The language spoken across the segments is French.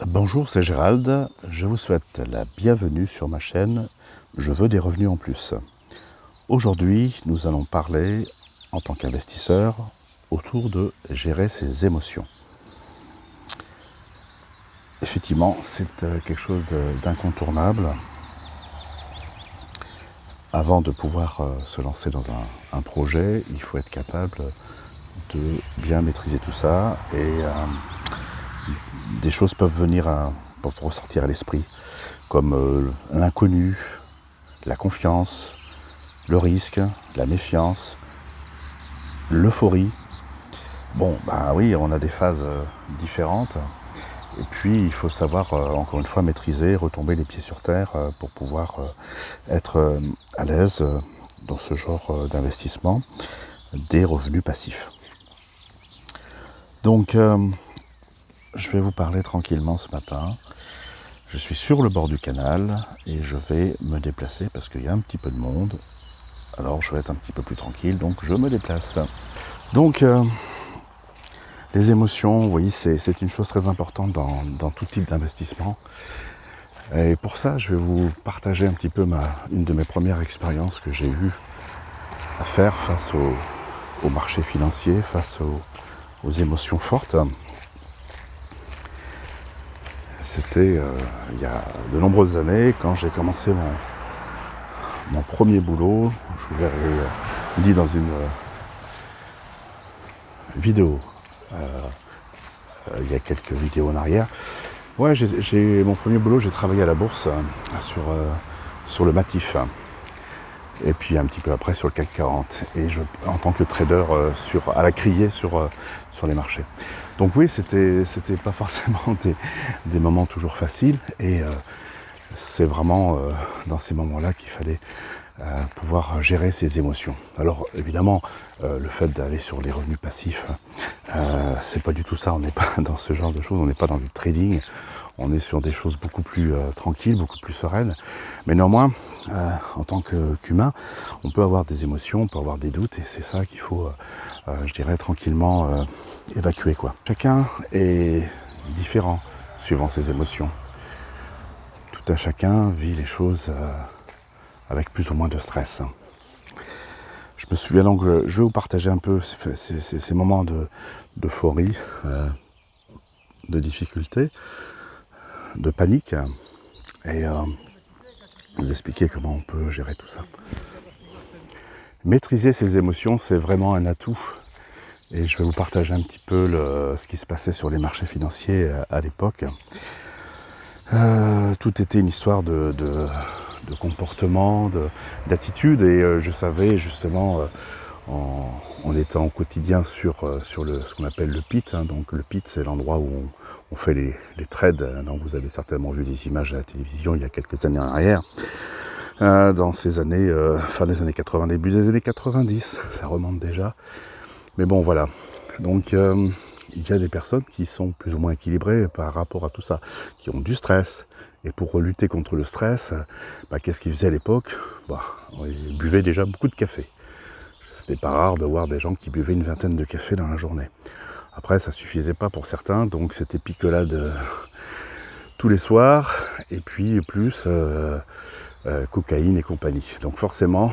Bonjour, c'est Gérald. Je vous souhaite la bienvenue sur ma chaîne Je veux des revenus en plus. Aujourd'hui, nous allons parler, en tant qu'investisseur, autour de gérer ses émotions. Effectivement, c'est quelque chose d'incontournable. Avant de pouvoir se lancer dans un projet, il faut être capable de bien maîtriser tout ça et des choses peuvent venir peuvent ressortir à l'esprit, comme l'inconnu, la confiance, le risque, la méfiance, l'euphorie. Bon, bah oui, on a des phases différentes. Et puis, il faut savoir, encore une fois, maîtriser, retomber les pieds sur terre pour pouvoir être à l'aise dans ce genre d'investissement, des revenus passifs. Donc, je vais vous parler tranquillement ce matin. Je suis sur le bord du canal et je vais me déplacer parce qu'il y a un petit peu de monde. Alors, je vais être un petit peu plus tranquille, donc je me déplace. Donc, les émotions, vous voyez, c'est une chose très importante dans tout type d'investissement. Et pour ça, je vais vous partager un petit peu une de mes premières expériences que j'ai eu à faire face au marché financier, face aux émotions fortes. C'était il y a de nombreuses années, quand j'ai commencé mon premier boulot. Je vous l'avais dit dans une vidéo, il y a quelques vidéos en arrière. Ouais, j'ai mon premier boulot, j'ai travaillé à la bourse sur le Matif. Et puis un petit peu après sur le CAC 40. Et en tant que trader à la criée sur les marchés. Donc oui, c'était pas forcément des moments toujours faciles. Et c'est vraiment dans ces moments-là qu'il fallait pouvoir gérer ses émotions. Alors évidemment, le fait d'aller sur les revenus passifs, c'est pas du tout ça. On n'est pas dans ce genre de choses, on n'est pas dans du trading. On est sur des choses beaucoup plus tranquilles, beaucoup plus sereines. Mais néanmoins, en tant qu'humain, on peut avoir des émotions, on peut avoir des doutes, et c'est ça qu'il faut, je dirais, tranquillement évacuer, quoi. Chacun est différent suivant ses émotions. Tout à chacun vit les choses avec plus ou moins de stress. Je me souviens donc, je vais vous partager un peu ces moments d'euphorie, de difficulté, de panique, et vous expliquer comment on peut gérer tout ça. Maîtriser ses émotions, c'est vraiment un atout. Et je vais vous partager un petit peu ce qui se passait sur les marchés financiers à l'époque. Tout était une histoire de comportement, d'attitude, et je savais justement, en étant au quotidien sur ce qu'on appelle le pit. Donc le pit, c'est l'endroit où on fait les trades. Donc vous avez certainement vu des images à la télévision il y a quelques années en arrière. Dans ces années, fin des années 80, début des années 90, ça remonte déjà. Mais bon, voilà. Donc, il y a des personnes qui sont plus ou moins équilibrées par rapport à tout ça, qui ont du stress. Et pour lutter contre le stress, qu'est-ce qu'ils faisaient à l'époque ? Ils buvaient déjà beaucoup de café. C'était pas rare de voir des gens qui buvaient une vingtaine de cafés dans la journée. Après, ça suffisait pas pour certains, donc c'était picolade tous les soirs, et puis plus cocaïne et compagnie. Donc forcément,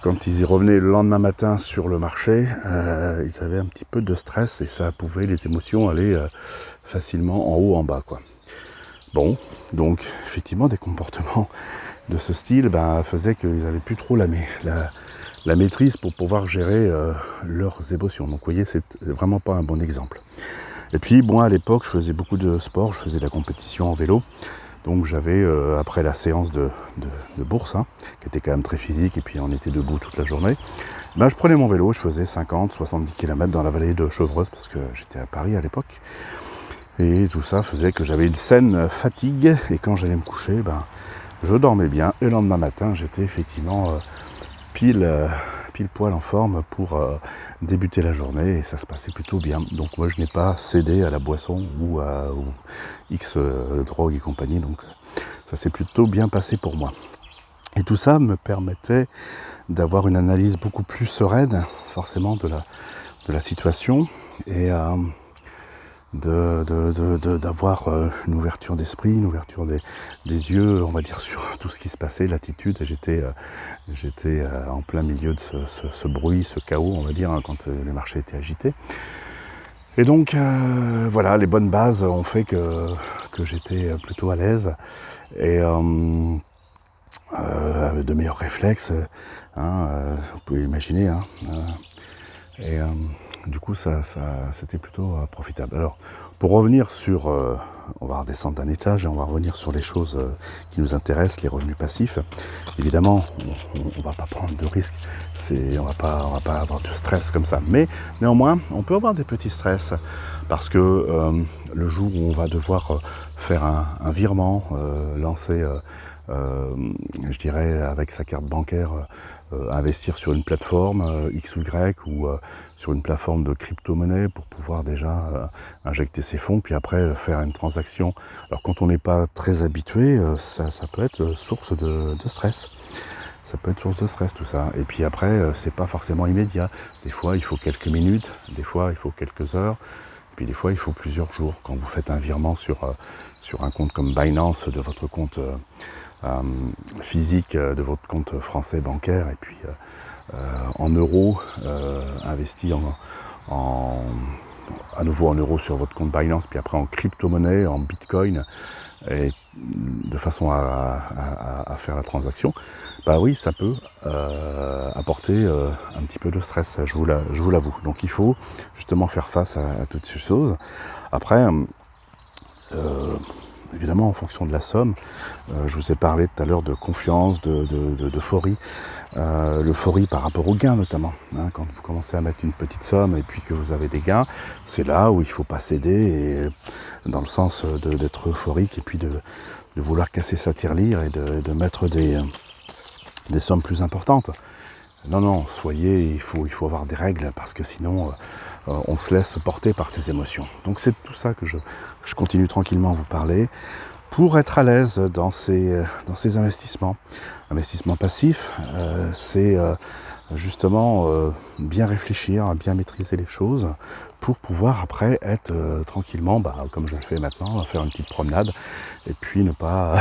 quand ils y revenaient le lendemain matin sur le marché, ils avaient un petit peu de stress, et ça pouvait, les émotions, aller facilement en haut, en bas, quoi. Bon, donc effectivement, des comportements de ce style faisaient qu'ils n'avaient plus trop la maîtrise pour pouvoir gérer leurs émotions. Donc vous voyez, c'est vraiment pas un bon exemple. Et puis moi, à l'époque, je faisais beaucoup de sport, je faisais de la compétition en vélo. Donc j'avais, après la séance de bourse, qui était quand même très physique, et puis on était debout toute la journée, je prenais mon vélo, je faisais 50-70 km dans la vallée de Chevreuse, parce que j'étais à Paris à l'époque. Et tout ça faisait que j'avais une saine fatigue, et quand j'allais me coucher, je dormais bien, et le lendemain matin, j'étais effectivement pile poil en forme pour débuter la journée, et ça se passait plutôt bien. Donc moi, je n'ai pas cédé à la boisson ou à X drogue et compagnie, donc ça s'est plutôt bien passé pour moi. Et tout ça me permettait d'avoir une analyse beaucoup plus sereine, forcément, de la situation, et d'avoir une ouverture d'esprit, une ouverture des yeux, on va dire, sur tout ce qui se passait, l'attitude. J'étais en plein milieu de ce bruit, ce chaos, on va dire, hein, quand les marchés étaient agités. Et donc, voilà, les bonnes bases ont fait que j'étais plutôt à l'aise et avec de meilleurs réflexes, vous pouvez imaginer. Et du coup, ça c'était plutôt profitable. Alors, pour revenir sur, on va redescendre d'un étage et on va revenir sur les choses qui nous intéressent, les revenus passifs. Évidemment, on va pas prendre de risques, on va pas avoir de stress comme ça. Mais néanmoins, on peut avoir des petits stress parce que le jour où on va devoir faire un virement, lancer, je dirais, avec sa carte bancaire, investir sur une plateforme X ou Y ou sur une plateforme de crypto-monnaie pour pouvoir déjà injecter ses fonds, puis après faire une transaction. Alors quand on n'est pas très habitué, ça peut être source de stress. Ça peut être source de stress tout ça. Et puis après, c'est pas forcément immédiat. Des fois, il faut quelques minutes, des fois, il faut quelques heures, puis des fois, il faut plusieurs jours. Quand vous faites un virement sur un compte comme Binance, de votre compte physique, de votre compte français bancaire, et puis en euros, investi à nouveau en euros sur votre compte Binance, puis après en crypto-monnaie, en bitcoin, et de façon à faire la transaction, bah oui, ça peut apporter un petit peu de stress, je vous l'avoue. Donc il faut justement faire face à toutes ces choses. Après, évidemment, en fonction de la somme, je vous ai parlé tout à l'heure de confiance, d'euphorie, l'euphorie par rapport aux gains notamment. Quand vous commencez à mettre une petite somme et puis que vous avez des gains, c'est là où il ne faut pas céder, et dans le sens d'être euphorique et puis de vouloir casser sa tirelire et de mettre des sommes plus importantes. Non, il faut avoir des règles parce que sinon on se laisse porter par ses émotions. Donc c'est tout ça que je continue tranquillement à vous parler pour être à l'aise dans ces investissements. Investissement passif, c'est justement bien réfléchir, bien maîtriser les choses pour pouvoir après être tranquillement, comme je le fais maintenant, faire une petite promenade et puis ne pas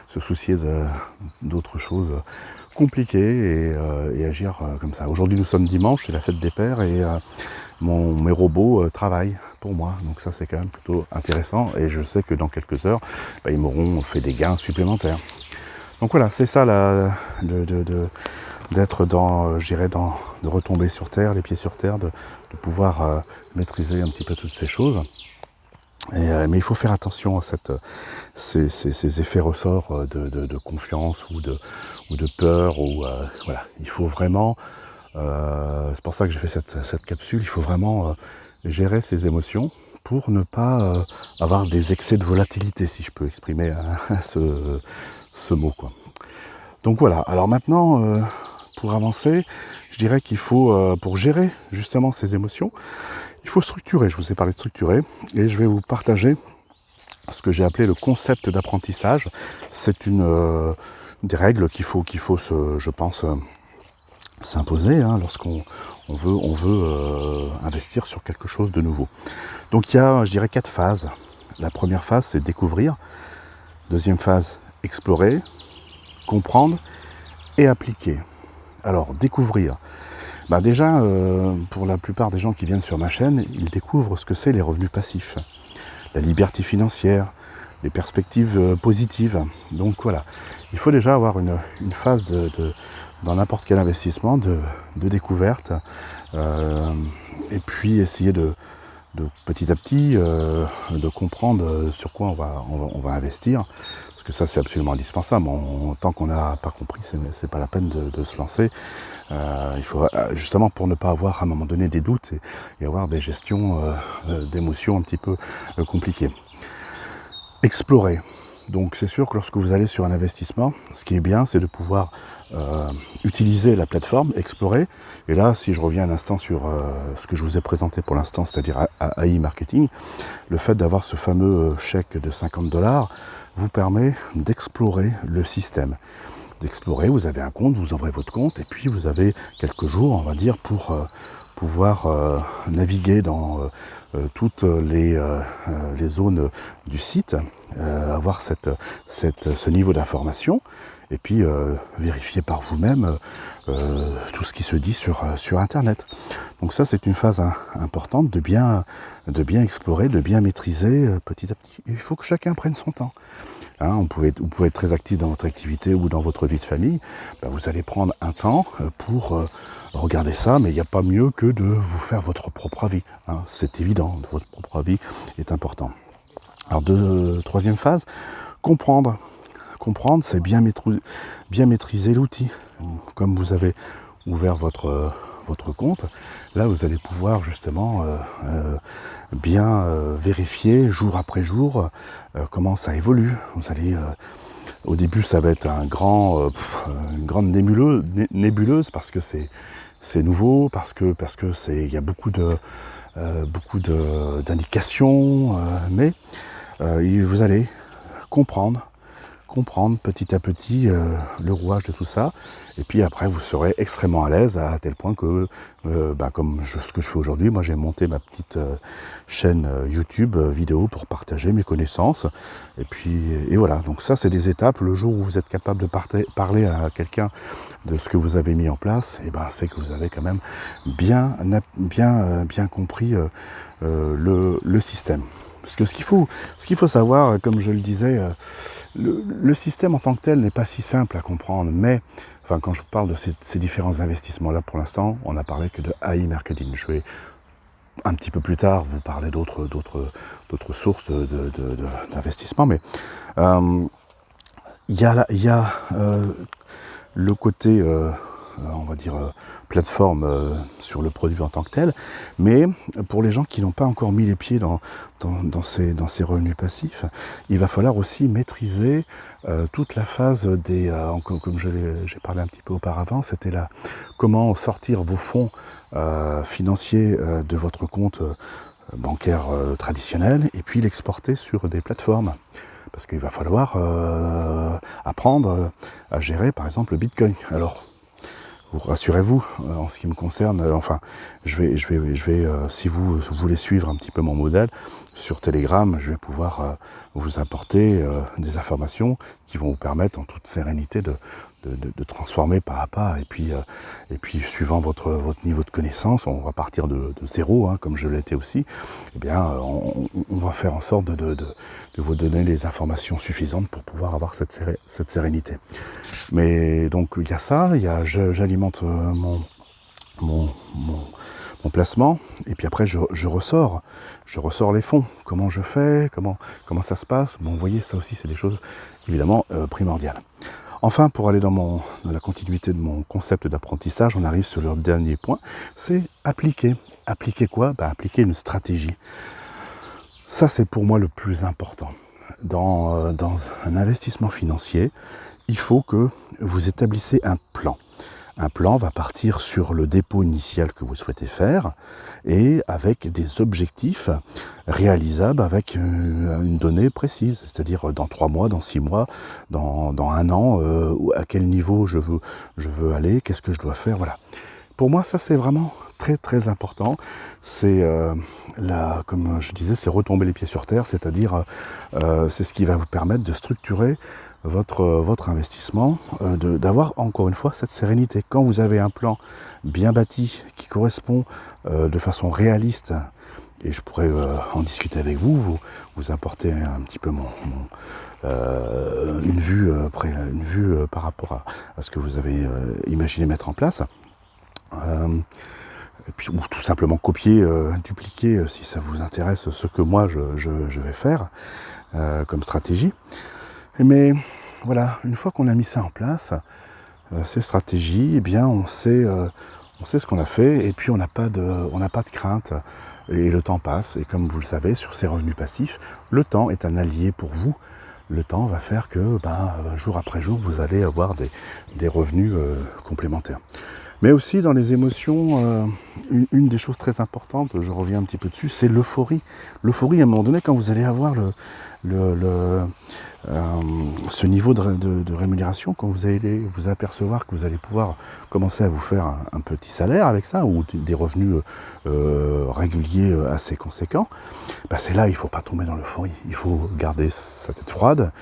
se soucier d'autres choses compliquées et agir comme ça. Aujourd'hui nous sommes dimanche, c'est la fête des pères et mes robots travaillent pour moi, donc ça c'est quand même plutôt intéressant et je sais que dans quelques heures ils m'auront fait des gains supplémentaires. Donc voilà, c'est ça d'être de retomber sur terre, les pieds sur terre, de pouvoir maîtriser un petit peu toutes ces choses. Mais il faut faire attention à ces effets ressorts de confiance ou de peur. Voilà. Il faut vraiment, c'est pour ça que j'ai fait cette capsule, il faut vraiment gérer ses émotions pour ne pas avoir des excès de volatilité, si je peux exprimer ce mot, quoi. Donc voilà, alors maintenant, pour avancer, je dirais qu'il faut, pour gérer justement ces émotions, il faut structurer. Je vous ai parlé de structurer et je vais vous partager ce que j'ai appelé le concept d'apprentissage. C'est des règles qu'il faut je pense, s'imposer lorsqu'on veut investir sur quelque chose de nouveau. Donc il y a, je dirais, 4 phases. La première phase, c'est découvrir. Deuxième phase, explorer, comprendre et appliquer. Alors, découvrir. Déjà, pour la plupart des gens qui viennent sur ma chaîne, ils découvrent ce que c'est les revenus passifs, la liberté financière, les perspectives positives. Donc voilà, il faut déjà avoir une phase dans n'importe quel investissement de découverte et puis essayer de petit à petit de comprendre sur quoi on va investir. Parce que ça, c'est absolument indispensable. Tant qu'on n'a pas compris, c'est pas la peine de se lancer. Il faut justement pour ne pas avoir à un moment donné des doutes et avoir des gestions d'émotions un petit peu compliquées. Explorer. Donc c'est sûr que lorsque vous allez sur un investissement, ce qui est bien, c'est de pouvoir utiliser la plateforme, explorer. Et là, si je reviens un instant sur ce que je vous ai présenté pour l'instant, c'est-à-dire AI Marketing, le fait d'avoir ce fameux chèque de 50$ vous permet d'explorer le système. D'explorer, vous avez un compte, vous ouvrez votre compte, et puis vous avez quelques jours, on va dire, pour pouvoir naviguer dans toutes les zones du site, avoir ce niveau d'information, et puis vérifier par vous-même tout ce qui se dit sur Internet. Donc ça, c'est une phase importante de bien explorer, de bien maîtriser petit à petit. Il faut que chacun prenne son temps. Hein, vous pouvez être très actif dans votre activité ou dans votre vie de famille. Ben, vous allez prendre un temps pour regarder ça, mais il n'y a pas mieux que de vous faire votre propre avis. Hein, c'est évident, votre propre avis est important. Alors, troisième phase, comprendre. Comprendre, c'est bien maîtriser l'outil. Comme vous avez ouvert votre compte, là vous allez pouvoir justement bien vérifier jour après jour comment ça évolue. Vous allez, au début ça va être une grande nébuleuse parce que c'est nouveau, parce que il y a beaucoup d'indications, mais vous allez comprendre petit à petit le rouage de tout ça, et puis après vous serez extrêmement à l'aise à tel point que comme ce que je fais aujourd'hui, moi j'ai monté ma petite chaîne YouTube vidéo pour partager mes connaissances, et voilà, donc ça c'est des étapes. Le jour où vous êtes capable de parler à quelqu'un de ce que vous avez mis en place, et c'est que vous avez quand même bien compris le système. Parce que ce qu'il faut savoir, comme je le disais, le système en tant que tel n'est pas si simple à comprendre, mais quand je parle de ces différents investissements-là, pour l'instant, on n'a parlé que de AI marketing. Je vais un petit peu plus tard vous parler d'autres sources d'investissement, mais il y a le côté on va dire plateforme sur le produit en tant que tel, mais pour les gens qui n'ont pas encore mis les pieds dans ces revenus passifs, il va falloir aussi maîtriser toute la phase comme j'ai parlé un petit peu auparavant, c'était là comment sortir vos fonds financiers de votre compte bancaire traditionnel et puis l'exporter sur des plateformes. Parce qu'il va falloir apprendre à gérer par exemple le Bitcoin. Alors, rassurez-vous, en ce qui me concerne, je vais si vous voulez suivre un petit peu mon modèle, sur Telegram, je vais pouvoir vous apporter des informations qui vont vous permettre en toute sérénité de transformer pas à pas, et puis suivant votre niveau de connaissance, on va partir de zéro, hein, comme je l'étais aussi, on va faire en sorte de vous donner les informations suffisantes pour pouvoir avoir cette sérénité. Mais donc il y a ça, j'alimente mon placement, et puis après je ressors les fonds. Comment je fais, comment ça se passe. Bon, vous voyez, ça aussi c'est des choses évidemment primordiales. Enfin, pour aller dans la continuité de mon concept d'apprentissage, on arrive sur le dernier point, c'est appliquer. Appliquer quoi ? Appliquer une stratégie. Ça, c'est pour moi le plus important. Dans un investissement financier, il faut que vous établissez un plan. Un plan va partir sur le dépôt initial que vous souhaitez faire et avec des objectifs réalisables avec une donnée précise, c'est-à-dire dans 3 mois, dans 6 mois, dans 1 an, à quel niveau je veux aller, qu'est-ce que je dois faire, voilà. Pour moi, ça c'est vraiment très très important. C'est comme je disais, c'est retomber les pieds sur terre, c'est-à-dire c'est ce qui va vous permettre de structurer votre investissement, d'avoir encore une fois cette sérénité. Quand vous avez un plan bien bâti qui correspond de façon réaliste, et je pourrais en discuter avec vous apporter un petit peu une vue par rapport à ce que vous avez imaginé mettre en place. Et puis, ou tout simplement copier, dupliquer si ça vous intéresse ce que moi je vais faire comme stratégie. Mais voilà, une fois qu'on a mis ça en place, ces stratégies, on sait ce qu'on a fait, et puis on n'a pas de crainte, et le temps passe, et comme vous le savez, sur ces revenus passifs, le temps est un allié pour vous. Le temps va faire que jour après jour, vous allez avoir des revenus complémentaires. Mais aussi dans les émotions, une des choses très importantes, je reviens un petit peu dessus, c'est l'euphorie. L'euphorie, à un moment donné, quand vous allez avoir ce niveau de rémunération, quand vous allez vous apercevoir que vous allez pouvoir commencer à vous faire un petit salaire avec ça, ou des revenus réguliers assez conséquents, bah c'est là, il ne faut pas tomber dans l'euphorie. Il faut garder sa tête froide,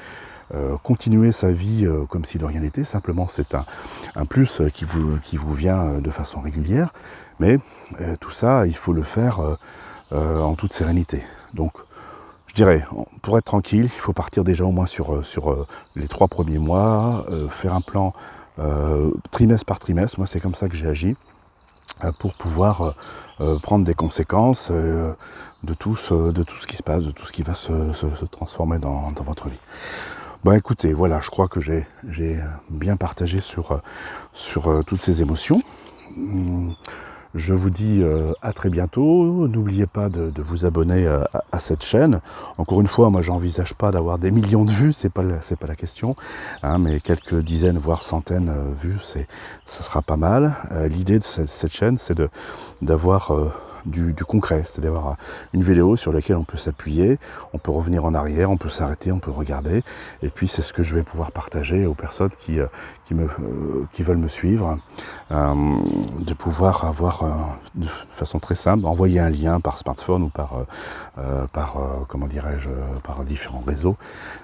continuer sa vie comme si de rien n'était. Simplement, c'est un plus qui vous vient de façon régulière, mais tout ça, il faut le faire en toute sérénité. Donc, je dirais, pour être tranquille, il faut partir déjà au moins sur les 3 premiers mois, faire un plan trimestre par trimestre. Moi, c'est comme ça que j'ai agi, pour pouvoir prendre des conséquences de tout ce qui se passe, de tout ce qui va se transformer dans votre vie. Bon, écoutez, voilà, je crois que j'ai bien partagé sur toutes ces émotions. Je vous dis à très bientôt. N'oubliez pas de vous abonner à cette chaîne. Encore une fois, moi, j'envisage pas d'avoir des millions de vues, c'est pas la question, hein, mais quelques dizaines, voire centaines vues, ça sera pas mal. L'idée de cette chaîne, c'est d'avoir du concret, c'est d'avoir une vidéo sur laquelle on peut s'appuyer, on peut revenir en arrière, on peut s'arrêter, on peut regarder, et puis c'est ce que je vais pouvoir partager aux personnes qui veulent me suivre, de pouvoir avoir de façon très simple, envoyer un lien par smartphone ou par comment dirais-je, par différents réseaux,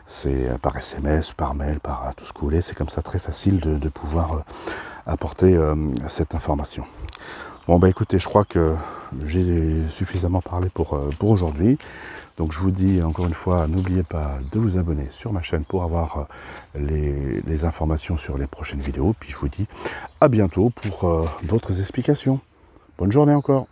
c'est par SMS, par mail, par tout ce que vous voulez, c'est comme ça très facile de pouvoir apporter cette information. Bon bah écoutez, je crois que j'ai suffisamment parlé pour aujourd'hui. Donc je vous dis encore une fois, n'oubliez pas de vous abonner sur ma chaîne pour avoir les informations sur les prochaines vidéos. Puis je vous dis à bientôt pour d'autres explications. Bonne journée encore.